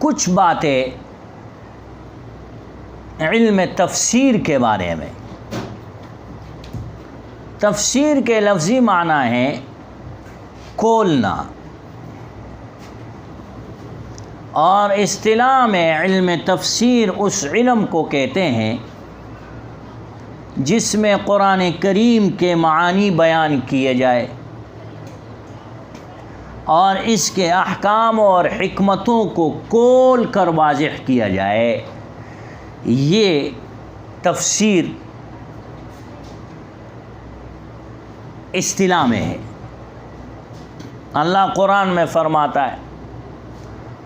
کچھ باتیں علم تفسیر کے بارے میں۔ تفسیر کے لفظی معنی ہے کھولنا، اور اصطلاح میں علم تفسیر اس علم کو کہتے ہیں جس میں قرآن کریم کے معانی بیان کیے جائے اور اس کے احکام اور حکمتوں کو کھول کر واضح کیا جائے، یہ تفسیر اصطلاح میں ہے۔ اللہ قرآن میں فرماتا ہے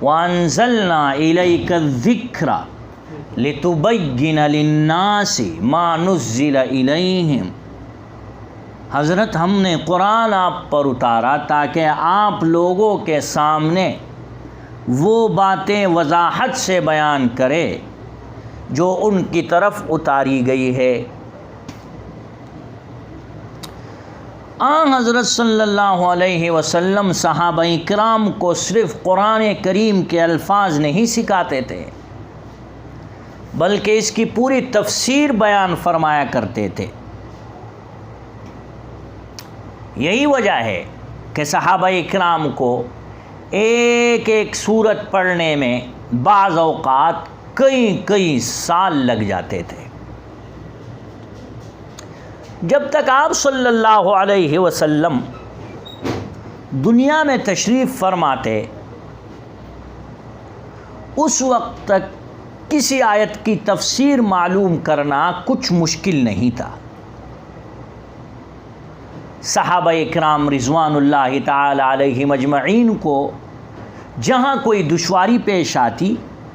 وَأَنزَلْنَا إِلَيْكَ الذِّكْرَ لِتُبَيِّنَ لِلنَّاسِ مَا نُزِّلَ إِلَيْهِمْ۔ حضرت ہم نے قرآن آپ پر اتارا تاکہ آپ لوگوں کے سامنے وہ باتیں وضاحت سے بیان کرے جو ان کی طرف اتاری گئی ہے۔ آن حضرت صلی اللہ علیہ وسلم صحابہ کرام کو صرف قرآن کریم کے الفاظ نہیں سکھاتے تھے، بلکہ اس کی پوری تفسیر بیان فرمایا کرتے تھے۔ یہی وجہ ہے کہ صحابہ کرام کو ایک ایک سورت پڑھنے میں بعض اوقات کئی سال لگ جاتے تھے۔ جب تک آپ صلی اللہ علیہ وسلم دنیا میں تشریف فرماتے، اس وقت تک کسی آیت کی تفسیر معلوم کرنا کچھ مشکل نہیں تھا۔ صحابہ اکرام رضوان اللہ تعالی علیہم اجمعین کو جہاں کوئی دشواری پیش آتی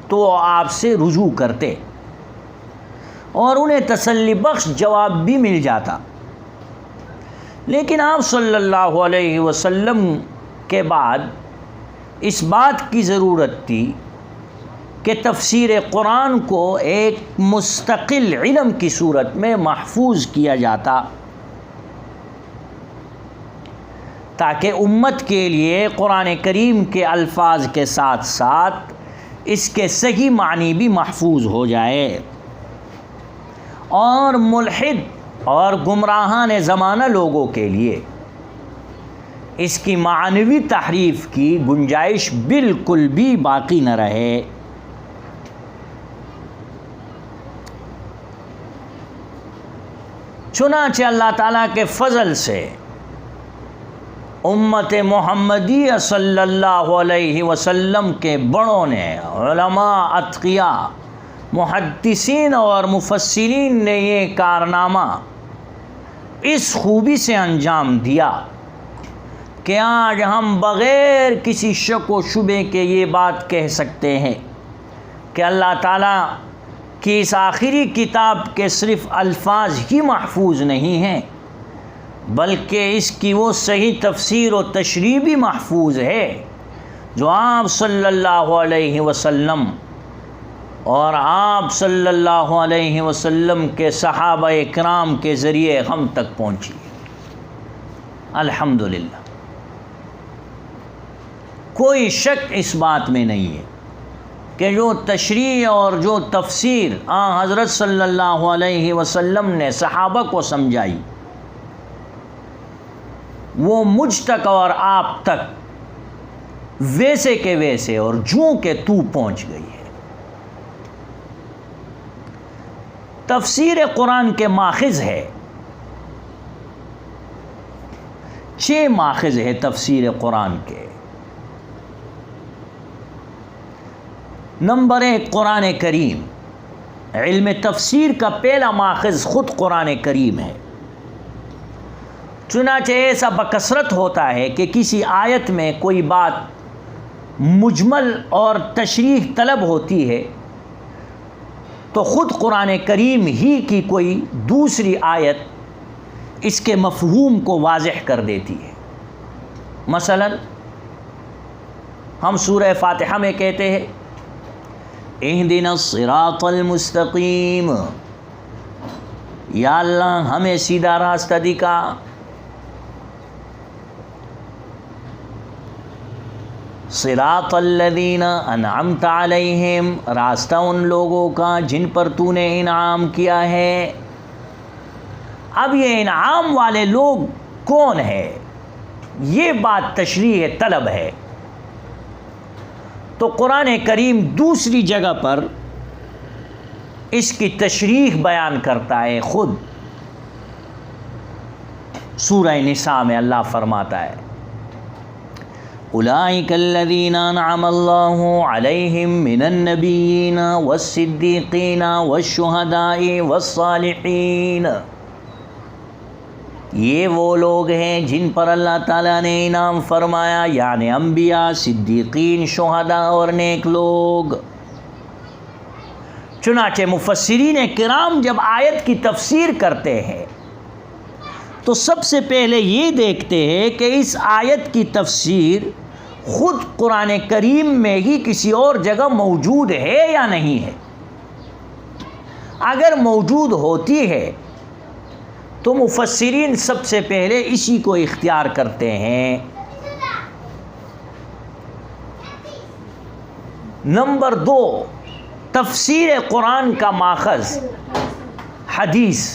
تو وہ آپ سے رجوع کرتے اور انہیں تسلی بخش جواب بھی مل جاتا، لیکن آپ صلی اللہ علیہ وسلم کے بعد اس بات کی ضرورت تھی کہ تفسیر قرآن کو ایک مستقل علم کی صورت میں محفوظ کیا جاتا، تاکہ امت کے لیے قرآن کریم کے الفاظ کے ساتھ ساتھ اس کے صحیح معنی بھی محفوظ ہو جائے اور ملحد اور گمراہان زمانہ لوگوں کے لیے اس کی معنوی تحریف کی گنجائش بالکل بھی باقی نہ رہے۔ چنانچہ اللہ تعالیٰ کے فضل سے امت محمدیہ صلی اللہ علیہ وسلم کے بڑوں نے، علماء، اتقیاء، محدثین اور مفسرین نے یہ کارنامہ اس خوبی سے انجام دیا کہ آج ہم بغیر کسی شک و شبے کے یہ بات کہہ سکتے ہیں کہ اللہ تعالیٰ کی اس آخری کتاب کے صرف الفاظ ہی محفوظ نہیں ہیں، بلکہ اس کی وہ صحیح تفسیر و تشریح بھی محفوظ ہے جو آپ صلی اللہ علیہ وسلم اور آپ صلی اللہ علیہ وسلم کے صحابہ اکرام کے ذریعے ہم تک پہنچی۔ الحمدللہ، کوئی شک اس بات میں نہیں ہے کہ جو تشریح اور جو تفسیر حضرت صلی اللہ علیہ وسلم نے صحابہ کو سمجھائی وہ مجھ تک اور آپ تک ویسے کے ویسے اور جوں کے تو پہنچ گئی ہے۔ تفسیر قرآن کے ماخذ ہے، 6 ماخذ ہے تفسیر قرآن کے۔ نمبر 1، قرآن کریم۔ علم تفسیر کا پہلا ماخذ خود قرآن کریم ہے۔ چنانچہ ایسا بکثرت ہوتا ہے کہ کسی آیت میں کوئی بات مجمل اور تشریح طلب ہوتی ہے تو خود قرآن کریم ہی کی کوئی دوسری آیت اس کے مفہوم کو واضح کر دیتی ہے۔ مثلا ہم سورہ فاتحہ میں کہتے ہیں اہدنا الصراط المستقیم، یا اللہ ہمیں سیدھا راستہ دکھا۔ صراط الذین انعمت علیہم، راستہ ان لوگوں کا جن پر تو نے انعام کیا ہے۔ اب یہ انعام والے لوگ کون ہے، یہ بات تشریح طلب ہے۔ تو قرآن کریم دوسری جگہ پر اس کی تشریح بیان کرتا ہے خود۔ سورہ نساء میں اللہ فرماتا ہے اولئک الذین انعم اللہ علیہم من النبیین والصدیقین والشہداء والصالحین، یہ وہ لوگ ہیں جن پر اللہ تعالیٰ نے انعام فرمایا، یعنی انبیاء، صدیقین، شہداء اور نیک لوگ۔ چنانچہ مفسرین کرام جب آیت کی تفسیر کرتے ہیں تو سب سے پہلے یہ دیکھتے ہیں کہ اس آیت کی تفسیر خود قرآن کریم میں ہی کسی اور جگہ موجود ہے یا نہیں ہے۔ اگر موجود ہوتی ہے تو مفسرین سب سے پہلے اسی کو اختیار کرتے ہیں۔ نمبر 2، تفسیر قرآن کا ماخذ حدیث۔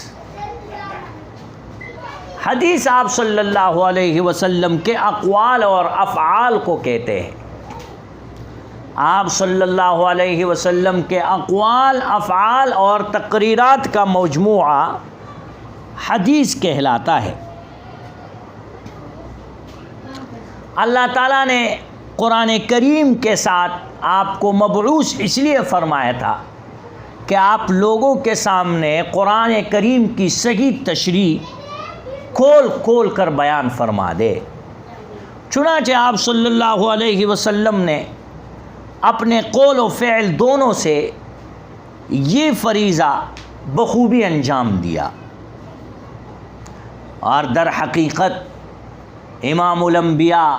حدیث آپ صلی اللہ علیہ وسلم کے اقوال اور افعال کو کہتے ہیں۔ آپ صلی اللہ علیہ وسلم کے اقوال، افعال اور تقریرات کا مجموعہ حدیث کہلاتا ہے۔ اللہ تعالیٰ نے قرآن کریم کے ساتھ آپ کو مبعوث اس لیے فرمایا تھا کہ آپ لوگوں کے سامنے قرآن کریم کی صحیح تشریح کھول کھول کر بیان فرما دے۔ چنانچہ آپ صلی اللہ علیہ وسلم نے اپنے قول و فعل دونوں سے یہ فریضہ بخوبی انجام دیا، اور در حقیقت امام الانبیاء،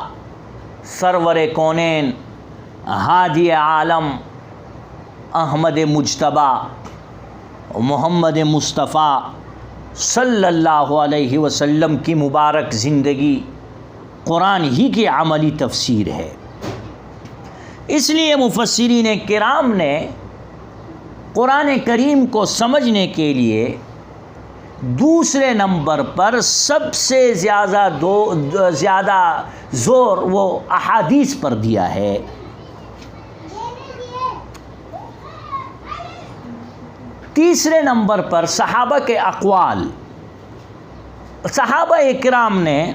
سرور کونین، ہادی عالم، احمد مجتبیٰ، محمد مصطفیٰ صلی اللہ علیہ وسلم کی مبارک زندگی قرآن ہی کی عملی تفسیر ہے۔ اس لیے مفسرین کرام نے قرآن کریم کو سمجھنے کے لیے دوسرے نمبر پر سب سے زیادہ زور وہ احادیث پر دیا ہے۔ تیسرے نمبر پر صحابہ کے اقوال۔ صحابہ کرام نے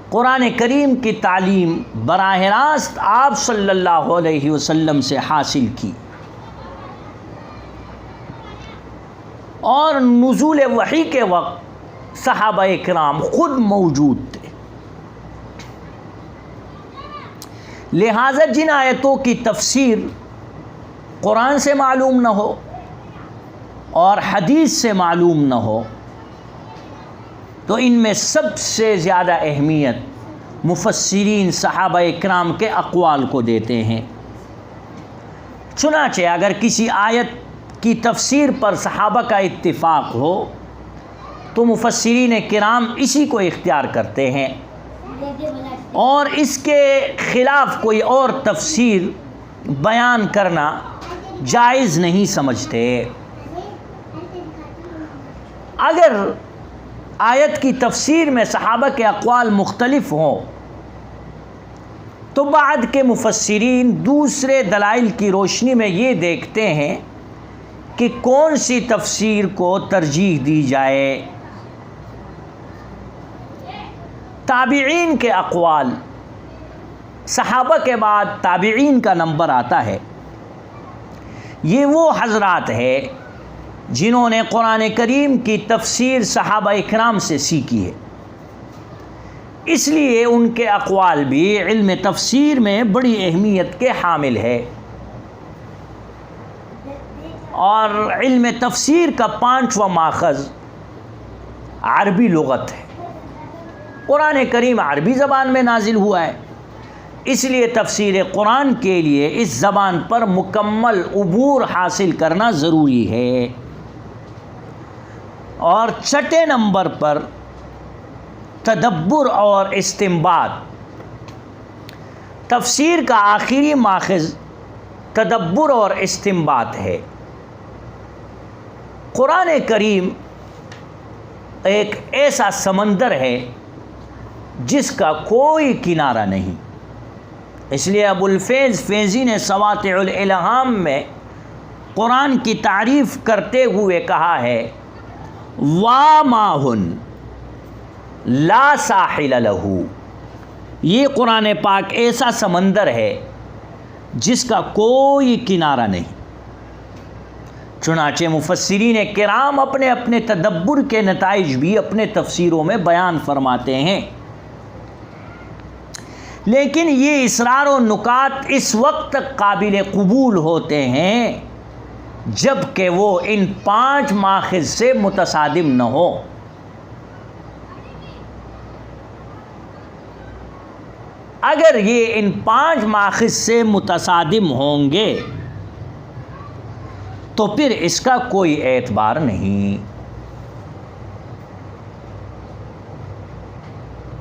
قرآن کریم کی تعلیم براہ راست آپ صلی اللہ علیہ وسلم سے حاصل کی، اور نزول وحی کے وقت صحابہ کرام خود موجود تھے۔ لہٰذا جن آیتوں کی تفسیر قرآن سے معلوم نہ ہو اور حدیث سے معلوم نہ ہو، تو ان میں سب سے زیادہ اہمیت مفسرین صحابہ کرام کے اقوال کو دیتے ہیں۔ چنانچہ اگر کسی آیت کی تفسیر پر صحابہ کا اتفاق ہو تو مفسرین کرام اسی کو اختیار کرتے ہیں، اور اس کے خلاف کوئی اور تفسیر بیان کرنا جائز نہیں سمجھتے۔ اگر آیت کی تفسیر میں صحابہ کے اقوال مختلف ہوں تو بعد کے مفسرین دوسرے دلائل کی روشنی میں یہ دیکھتے ہیں کہ کون سی تفسیر کو ترجیح دی جائے۔ تابعین کے اقوال، صحابہ کے بعد تابعین کا نمبر آتا ہے۔ یہ وہ حضرات ہیں جنہوں نے قرآن کریم کی تفسیر صحابہ اکرام سے سیکھی ہے، اس لیے ان کے اقوال بھی علم تفسیر میں بڑی اہمیت کے حامل ہے۔ اور علم تفسیر کا 5واں ماخذ عربی لغت ہے۔ قرآن کریم عربی زبان میں نازل ہوا ہے، اس لیے تفسیر قرآن کے لیے اس زبان پر مکمل عبور حاصل کرنا ضروری ہے۔ اور چھٹے نمبر پر تدبر اور استنباط۔ تفسیر کا آخری ماخذ تدبر اور استنباط ہے۔ قرآن کریم ایک ایسا سمندر ہے جس کا کوئی کنارہ نہیں، اس لیے ابو الفیض فیضی نے سواطع الالہام میں قرآن کی تعریف کرتے ہوئے کہا ہے وَمَاءٌ لَا ساحل لَهُ، یہ قرآن پاک ایسا سمندر ہے جس کا کوئی کنارہ نہیں۔ چنانچہ مفسرین کرام اپنے اپنے تدبر کے نتائج بھی اپنے تفسیروں میں بیان فرماتے ہیں، لیکن یہ اسرار و نکات اس وقت تک قابل قبول ہوتے ہیں جب کہ وہ ان 5 ماخذ سے متصادم نہ ہو۔ اگر یہ ان 5 ماخذ سے متصادم ہوں گے تو پھر اس کا کوئی اعتبار نہیں۔